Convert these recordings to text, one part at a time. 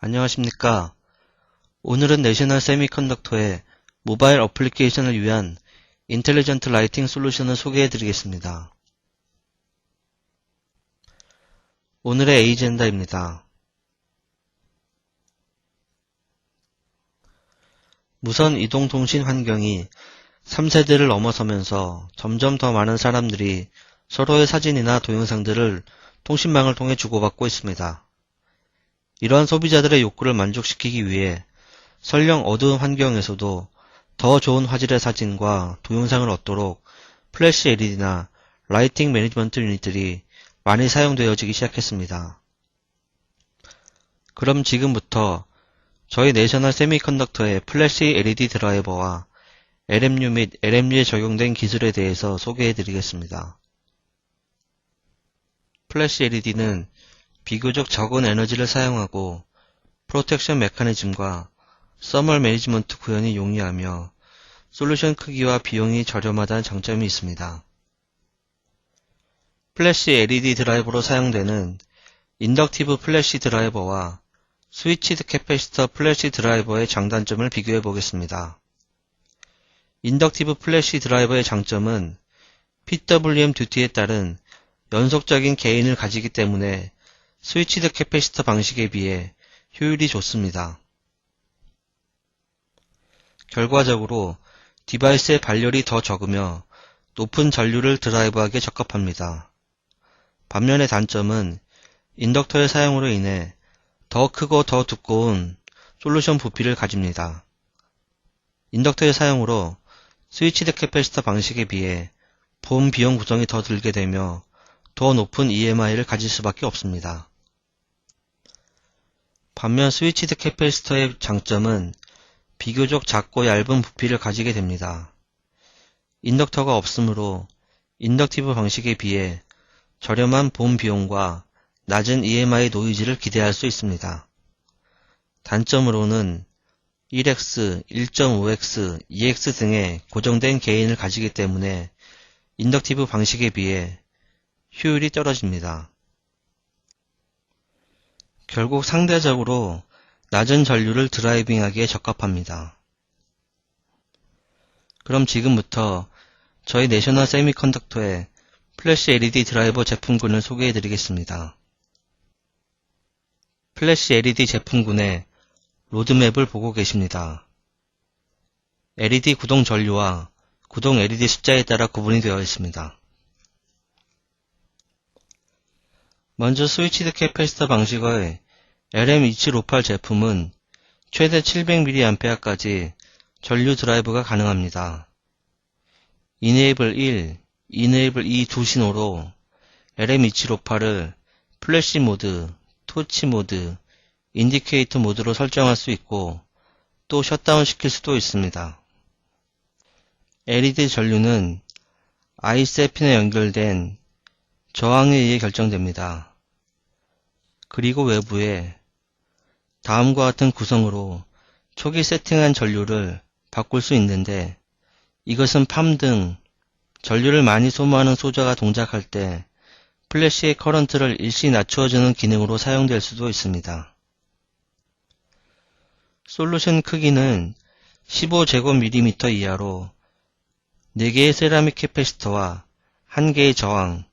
안녕하십니까. 오늘은 내셔널 세미컨덕터의 모바일 어플리케이션을 위한 인텔리전트 라이팅 솔루션을 소개해 드리겠습니다. 오늘의 에이젠다입니다. 무선 이동통신 환경이 3세대를 넘어서면서 점점 더 많은 사람들이 서로의 사진이나 동영상들을 통신망을 통해 주고받고 있습니다. 이러한 소비자들의 욕구를 만족시키기 위해 설령 어두운 환경에서도 더 좋은 화질의 사진과 동영상을 얻도록 플래시 LED나 라이팅 매니지먼트 유닛들이 많이 사용되어지기 시작했습니다. 그럼 지금부터 저희 내셔널 세미컨덕터의 플래시 LED 드라이버와 LMU 및 LMU에 적용된 기술에 대해서 소개해 드리겠습니다. 플래시 LED는 비교적 적은 에너지를 사용하고 프로텍션 메커니즘과 서멀 매니지먼트 구현이 용이하며 솔루션 크기와 비용이 저렴하다는 장점이 있습니다. 플래시 LED 드라이버로 사용되는 인덕티브 플래시 드라이버와 스위치드 캐패시터 플래시 드라이버의 장단점을 비교해 보겠습니다. 인덕티브 플래시 드라이버의 장점은 PWM 듀티에 따른 연속적인 게인을 가지기 때문에 스위치드 캐패시터 방식에 비해 효율이 좋습니다. 결과적으로 디바이스의 발열이 더 적으며 높은 전류를 드라이브하기에 적합합니다. 반면에 단점은 인덕터의 사용으로 인해 더 크고 더 두꺼운 솔루션 부피를 가집니다. 인덕터의 사용으로 스위치드 캐패시터 방식에 비해 보험 비용 구성이 더 들게 되며 더 높은 EMI를 가질 수밖에 없습니다. 반면 스위치드 캐패시터의 장점은 비교적 작고 얇은 부피를 가지게 됩니다. 인덕터가 없으므로 인덕티브 방식에 비해 저렴한 보험 비용과 낮은 EMI 노이즈를 기대할 수 있습니다. 단점으로는 1X, 1.5X, 2X 등의 고정된 게인을 가지기 때문에 인덕티브 방식에 비해 효율이 떨어집니다. 결국 상대적으로 낮은 전류를 드라이빙하기에 적합합니다. 그럼 지금부터 저희 내셔널 세미컨덕터의 플래시 LED 드라이버 제품군을 소개해 드리겠습니다. 플래시 LED 제품군의 로드맵을 보고 계십니다. LED 구동 전류와 구동 LED 숫자에 따라 구분이 되어 있습니다. 먼저 스위치드 캐패시터 방식의 LM2758 제품은 최대 700mAh까지 전류 드라이브가 가능합니다. 이네이블 1, 이네이블 2 두 신호로 LM2758을 플래시 모드, 토치 모드, 인디케이터 모드로 설정할 수 있고 또 셧다운 시킬 수도 있습니다. LED 전류는 ICF에 연결된 저항에 의해 결정됩니다. 그리고 외부에 다음과 같은 구성으로 초기 세팅한 전류를 바꿀 수 있는데 이것은 팜 등 전류를 많이 소모하는 소자가 동작할 때 플래시의 커런트를 일시 낮추어주는 기능으로 사용될 수도 있습니다. 솔루션 크기는 15제곱밀리미터 이하로 4개의 세라믹 캐패시터와 1개의 저항,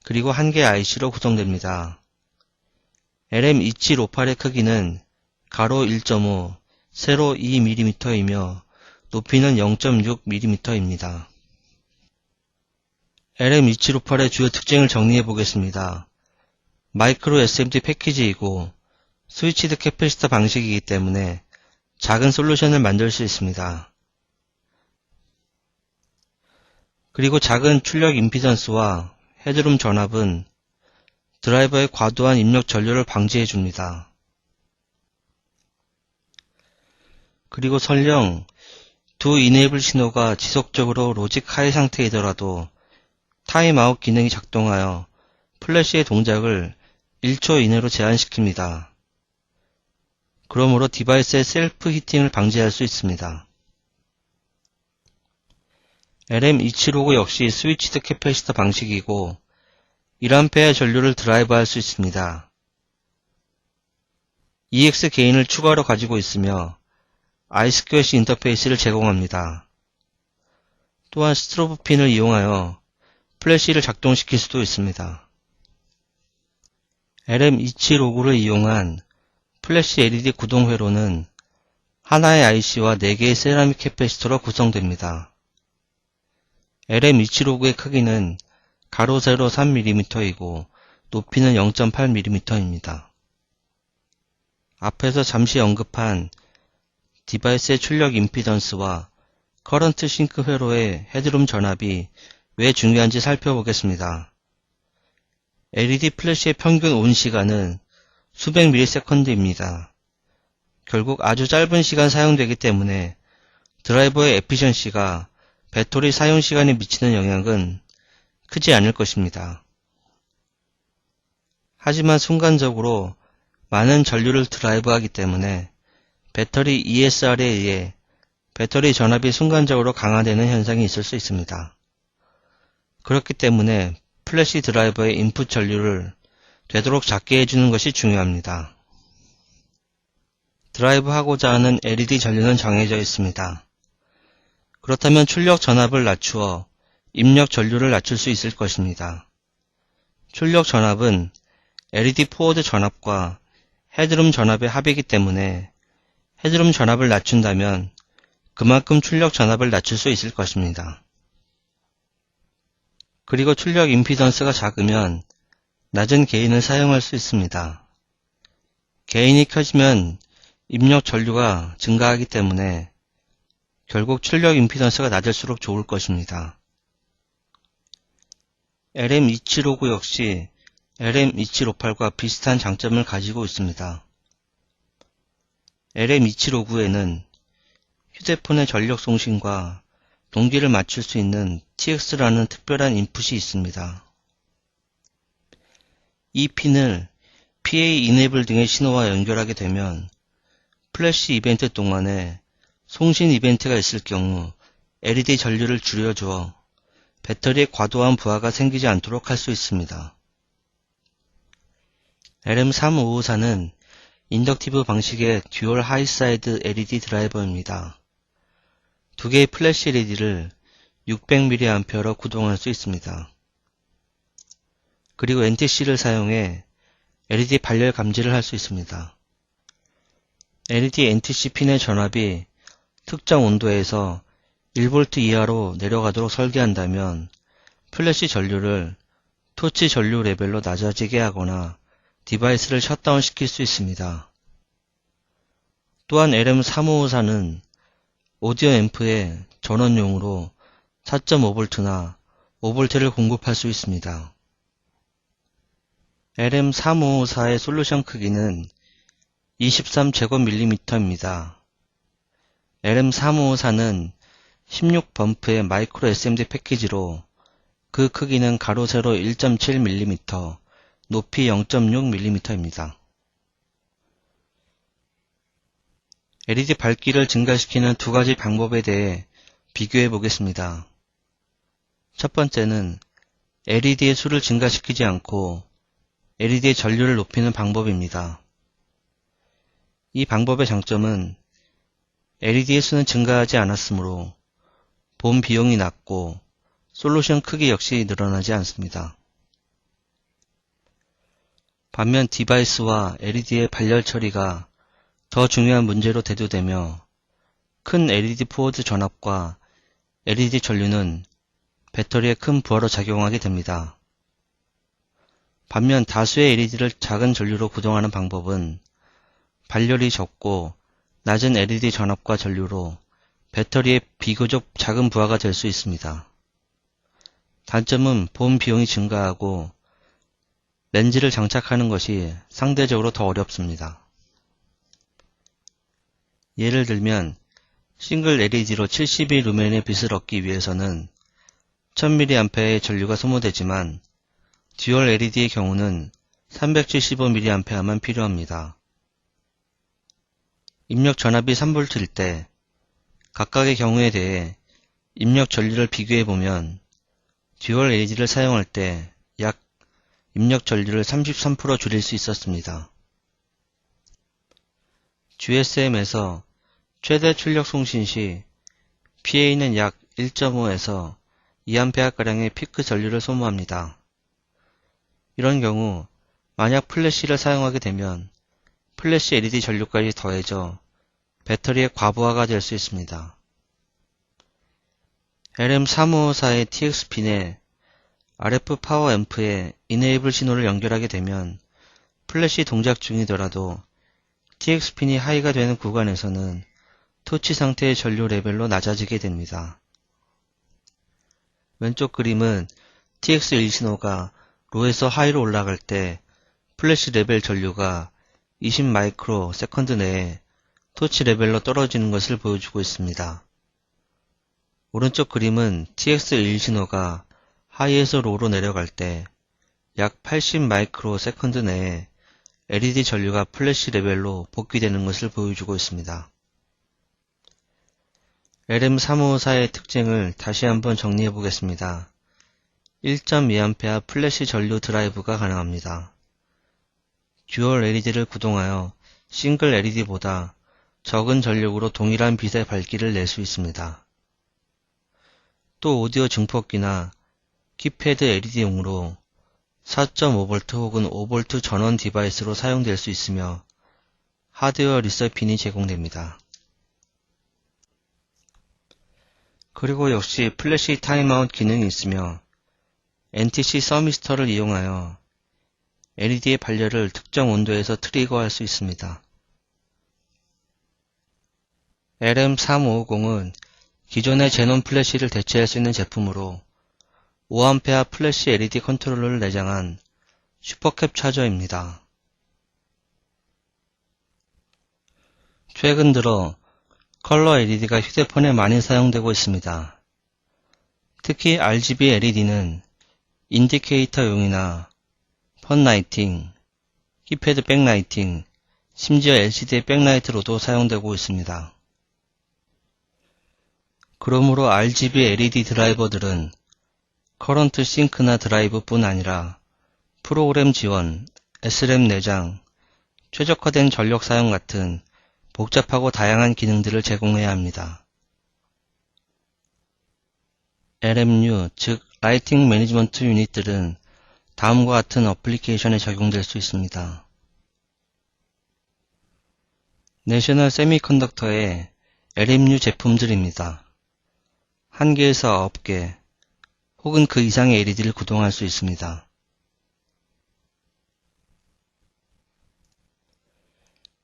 그리고 1개의 IC로 구성됩니다. LM2758의 크기는 가로 1.5, 세로 2mm이며 높이는 0.6mm입니다. LM2758의 주요 특징을 정리해 보겠습니다. 마이크로 SMD 패키지이고 스위치드 캐패시터 방식이기 때문에 작은 솔루션을 만들 수 있습니다. 그리고 작은 출력 임피던스와 헤드룸 전압은 드라이버의 과도한 입력 전류를 방지해 줍니다. 그리고 설령 두 이네이블 신호가 지속적으로 로직 하이 상태이더라도 타임아웃 기능이 작동하여 플래시의 동작을 1초 이내로 제한시킵니다. 그러므로 디바이스의 셀프 히팅을 방지할 수 있습니다. LM2759 역시 스위치드 캐패시터 방식이고 1A 전류를 드라이브할 수 있습니다. EX 게인을 추가로 가지고 있으며 I2C 인터페이스를 제공합니다. 또한 스트로브 핀을 이용하여 플래시를 작동시킬 수도 있습니다. LM2759를 이용한 플래시 LED 구동 회로는 하나의 IC와 4개의 세라믹 캐패시터로 구성됩니다. LM2759의 크기는 가로 세로 3mm이고 높이는 0.8mm입니다. 앞에서 잠시 언급한 디바이스의 출력 임피던스와 커런트 싱크 회로의 헤드룸 전압이 왜 중요한지 살펴보겠습니다. LED 플래시의 평균 온 시간은 수백 밀리세컨드입니다. 결국 아주 짧은 시간 사용되기 때문에 드라이버의 에피션시가 배터리 사용 시간에 미치는 영향은 크지 않을 것입니다. 하지만 순간적으로 많은 전류를 드라이브하기 때문에 배터리 ESR에 의해 배터리 전압이 순간적으로 강화되는 현상이 있을 수 있습니다. 그렇기 때문에 플래시 드라이버의 인풋 전류를 되도록 작게 해주는 것이 중요합니다. 드라이브하고자 하는 LED 전류는 정해져 있습니다. 그렇다면 출력 전압을 낮추어 입력 전류를 낮출 수 있을 것입니다. 출력 전압은 LED 포워드 전압과 헤드룸 전압의 합이기 때문에 헤드룸 전압을 낮춘다면 그만큼 출력 전압을 낮출 수 있을 것입니다. 그리고 출력 임피던스가 작으면 낮은 게인을 사용할 수 있습니다. 게인이 커지면 입력 전류가 증가하기 때문에 결국 출력 임피던스가 낮을수록 좋을 것입니다. LM2759 역시 LM2758과 비슷한 장점을 가지고 있습니다. LM2759에는 휴대폰의 전력 송신과 동기를 맞출 수 있는 TX라는 특별한 인풋이 있습니다. 이 핀을 PA 이네이블 등의 신호와 연결하게 되면 플래시 이벤트 동안에 송신 이벤트가 있을 경우 LED 전류를 줄여주어 배터리에 과도한 부하가 생기지 않도록 할 수 있습니다. LM3554는 인덕티브 방식의 듀얼 하이사이드 LED 드라이버입니다. 두 개의 플래시 LED를 600mAh로 구동할 수 있습니다. 그리고 NTC를 사용해 LED 발열 감지를 할 수 있습니다. LED NTC 핀의 전압이 특정 온도에서 1V 이하로 내려가도록 설계한다면 플래시 전류를 토치 전류 레벨로 낮아지게 하거나 디바이스를 셧다운 시킬 수 있습니다. 또한 LM3554는 오디오 앰프의 전원용으로 4.5V나 5V를 공급할 수 있습니다. LM3554의 솔루션 크기는 23제곱밀리미터입니다. LM3554는 16범프의 마이크로 SMD 패키지로 그 크기는 가로 세로 1.7mm, 높이 0.6mm입니다. LED 밝기를 증가시키는 두 가지 방법에 대해 비교해 보겠습니다. 첫 번째는 LED의 수를 증가시키지 않고 LED의 전류를 높이는 방법입니다. 이 방법의 장점은 LED의 수는 증가하지 않았으므로 본 비용이 낮고 솔루션 크기 역시 늘어나지 않습니다. 반면 디바이스와 LED의 발열 처리가 더 중요한 문제로 대두되며 큰 LED 포워드 전압과 LED 전류는 배터리에 큰 부하로 작용하게 됩니다. 반면 다수의 LED를 작은 전류로 구동하는 방법은 발열이 적고 낮은 LED 전압과 전류로 배터리에 비교적 작은 부하가 될 수 있습니다. 단점은 본 비용이 증가하고 렌즈를 장착하는 것이 상대적으로 더 어렵습니다. 예를 들면 싱글 LED로 72루멘의 빛을 얻기 위해서는 1000mAh의 전류가 소모되지만 듀얼 LED의 경우는 375mAh만 필요합니다. 입력 전압이 3V일 때 각각의 경우에 대해 입력 전류를 비교해보면 듀얼 LED를 사용할 때 약 입력 전류를 33% 줄일 수 있었습니다. GSM에서 최대 출력 송신 시 PA는 약 1.5에서 2A가량의 피크 전류를 소모합니다. 이런 경우 만약 플래시를 사용하게 되면 플래시 LED 전류까지 더해져 배터리의 과부하가 될 수 있습니다. LM3554의 TX핀에 RF 파워 앰프에 이네이블 신호를 연결하게 되면 플래시 동작 중이더라도 TX핀이 하이가 되는 구간에서는 토치 상태의 전류 레벨로 낮아지게 됩니다. 왼쪽 그림은 TX1 신호가 로에서 하이로 올라갈 때 플래시 레벨 전류가 20 마이크로 세컨드 내에 토치 레벨로 떨어지는 것을 보여주고 있습니다. 오른쪽 그림은 TX1 신호가 하이에서 로로 내려갈 때 약 80 마이크로 세컨드 내에 LED 전류가 플래시 레벨로 복귀되는 것을 보여주고 있습니다. LM3554의 특징을 다시 한번 정리해 보겠습니다. 1.2A 플래시 전류 드라이브가 가능합니다. 듀얼 LED를 구동하여 싱글 LED보다 적은 전력으로 동일한 빛의 밝기를 낼 수 있습니다. 또 오디오 증폭기나 키패드 LED용으로 4.5V 혹은 5V 전원 디바이스로 사용될 수 있으며 하드웨어 리서핀이 제공됩니다. 그리고 역시 플래시 타임아웃 기능이 있으며 NTC 서미스터를 이용하여 LED의 발열을 특정 온도에서 트리거할 수 있습니다. LM3550은 기존의 제논 플래시를 대체할 수 있는 제품으로 5A 플래시 LED 컨트롤러를 내장한 슈퍼캡 차저입니다. 최근 들어 컬러 LED가 휴대폰에 많이 사용되고 있습니다. 특히 RGB LED는 인디케이터용이나 펀 라이팅, 키패드 백라이팅, 심지어 LCD 백라이트로도 사용되고 있습니다. 그러므로 RGB LED 드라이버들은 커런트 싱크나 드라이브뿐 아니라 프로그램 지원, SRAM 내장, 최적화된 전력 사용 같은 복잡하고 다양한 기능들을 제공해야 합니다. LMU, 즉 라이팅 매니지먼트 유닛들은 다음과 같은 어플리케이션에 적용될 수 있습니다. 내셔널 세미컨덕터의 LMU 제품들입니다. 1개에서 9개, 혹은 그 이상의 LED를 구동할 수 있습니다.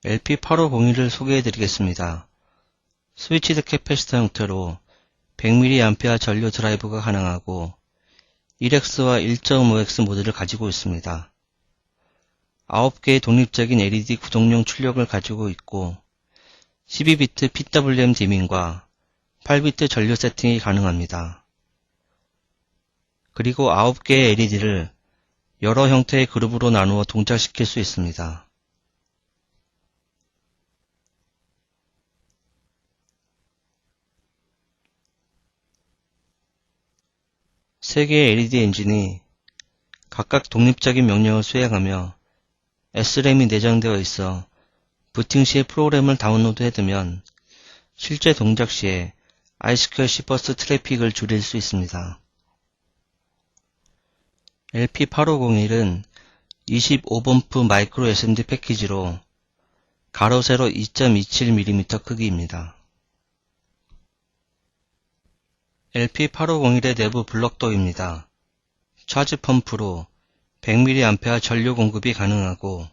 LP8501을 소개해 드리겠습니다. 스위치드 캐패시터 형태로 100mA 전류 드라이브가 가능하고 1X와 1.5X 모드를 가지고 있습니다. 9개의 독립적인 LED 구동용 출력을 가지고 있고 12비트 PWM 디밍과 8비트 전류 세팅이 가능합니다. 그리고 9개의 LED를 여러 형태의 그룹으로 나누어 동작시킬 수 있습니다. 세 개의 LED 엔진이 각각 독립적인 명령을 수행하며 SRAM이 내장되어 있어 부팅 시에 프로그램을 다운로드해두면 실제 동작 시에 I2C 버스 트래픽을 줄일 수 있습니다. LP8501은 25범프 마이크로 SMD 패키지로 가로 세로 2.27mm 크기입니다. LP8501의 내부 블럭도입니다. 차지 펌프로 100mA 전류 공급이 가능하고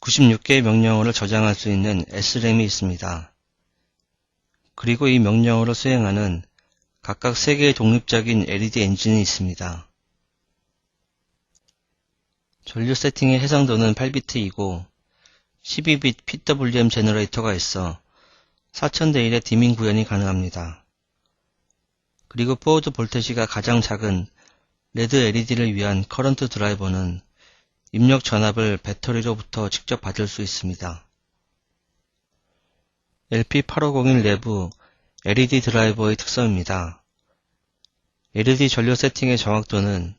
96개의 명령어를 저장할 수 있는 SRAM이 있습니다. 그리고 이 명령어를 수행하는 각각 3개의 독립적인 LED 엔진이 있습니다. 전류 세팅의 해상도는 8비트이고 12빛 PWM 제너레이터가 있어 4000대 1의 디밍 구현이 가능합니다. 그리고 포워드 볼테지가 가장 작은 레드 LED를 위한 커런트 드라이버는 입력 전압을 배터리로부터 직접 받을 수 있습니다. LP8501 내부 LED 드라이버의 특성입니다. LED 전류 세팅의 정확도는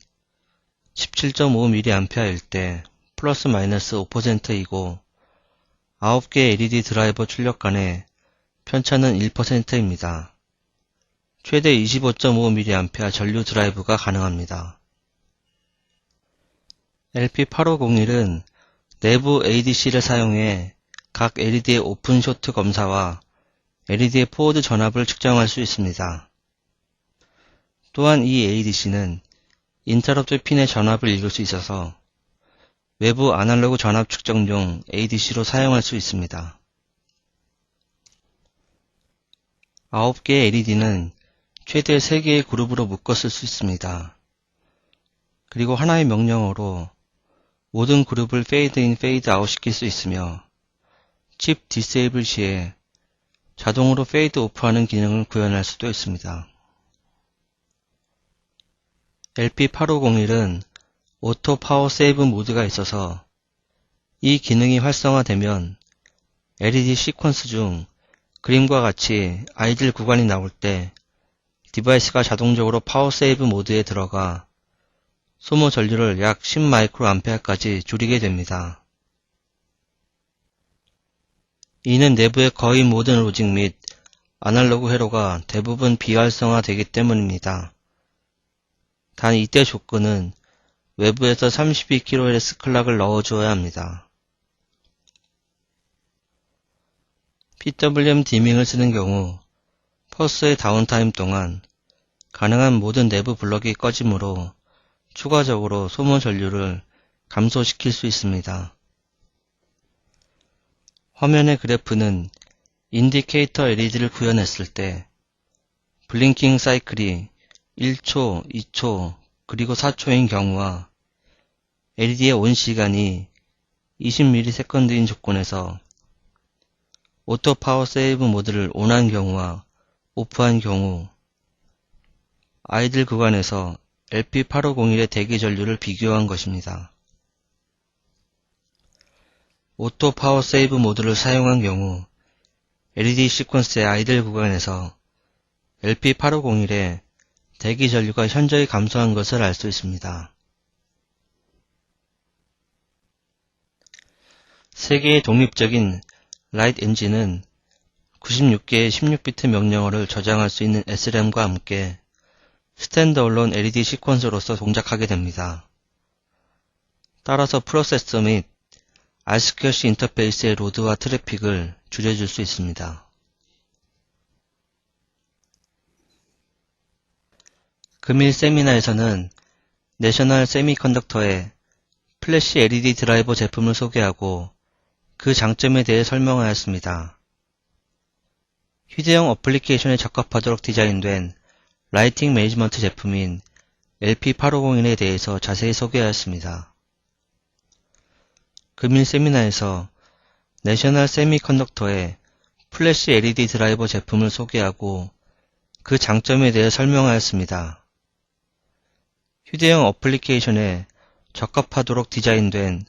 17.5mA일 때 플러스 마이너스 5%이고 9개 LED 드라이버 출력 간의 편차는 1%입니다. 최대 25.5mA 전류 드라이브가 가능합니다. LP8501은 내부 ADC를 사용해 각 LED의 오픈 쇼트 검사와 LED의 포워드 전압을 측정할 수 있습니다. 또한 이 ADC는 인터럽트 핀의 전압을 읽을 수 있어서 외부 아날로그 전압 측정용 ADC로 사용할 수 있습니다. 9개의 LED는 최대 3개의 그룹으로 묶어 쓸 수 있습니다. 그리고 하나의 명령어로 모든 그룹을 페이드 인, 페이드 아웃 시킬 수 있으며 칩 디세이블 시에 자동으로 페이드 오프하는 기능을 구현할 수도 있습니다. LP8501은 오토 파워 세이브 모드가 있어서 이 기능이 활성화되면 LED 시퀀스 중 그림과 같이 아이들 구간이 나올 때 디바이스가 자동적으로 파워 세이브 모드에 들어가 소모 전류를 약 10마이크로암페어까지 줄이게 됩니다. 이는 내부의 거의 모든 로직 및 아날로그 회로가 대부분 비활성화되기 때문입니다. 단 이때 조건은 외부에서 32kHz 클락을 넣어주어야 합니다. PWM 디밍을 쓰는 경우 퍼스의 다운타임 동안 가능한 모든 내부 블럭이 꺼지므로 추가적으로 소모 전류를 감소시킬 수 있습니다. 화면의 그래프는 인디케이터 LED를 구현했을 때 블링킹 사이클이 1초, 2초, 그리고 4초인 경우와 LED의 온 시간이 20ms인 조건에서 오토 파워 세이브 모드를 온한 경우와 오프한 경우 아이들 구간에서 LP8501의 대기 전류를 비교한 것입니다. 오토 파워 세이브 모드를 사용한 경우 LED 시퀀스의 아이들 구간에서 LP8501의 대기 전류가 현저히 감소한 것을 알 수 있습니다. 3개의 독립적인 라이트 엔진은 96개의 16비트 명령어를 저장할 수 있는 SRAM과 함께 스탠드얼론 LED 시퀀서로서 동작하게 됩니다. 따라서 프로세서 및 RSQLC 인터페이스의 로드와 트래픽을 줄여줄 수 있습니다. 금일 세미나에서는 내셔널 세미컨덕터의 플래시 LED 드라이버 제품을 소개하고 그 장점에 대해 설명하였습니다. 휴대용 어플리케이션에 적합하도록 디자인된 라이팅 매니지먼트 제품인 LP8501에 대해서 자세히 소개하였습니다. 금일 세미나에서 내셔널 세미컨덕터의 플래시 LED 드라이버 제품을 소개하고 그 장점에 대해 설명하였습니다. 휴대용 어플리케이션에 적합하도록 디자인된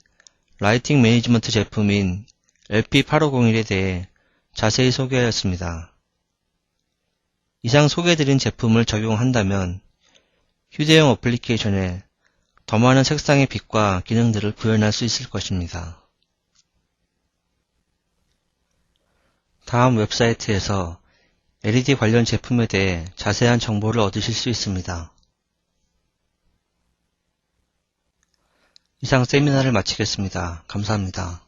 라이팅 매니지먼트 제품인 LP8501에 대해 자세히 소개하였습니다. 이상 소개해드린 제품을 적용한다면 휴대용 어플리케이션에 더 많은 색상의 빛과 기능들을 구현할 수 있을 것입니다. 다음 웹사이트에서 LED 관련 제품에 대해 자세한 정보를 얻으실 수 있습니다. 이상 세미나를 마치겠습니다. 감사합니다.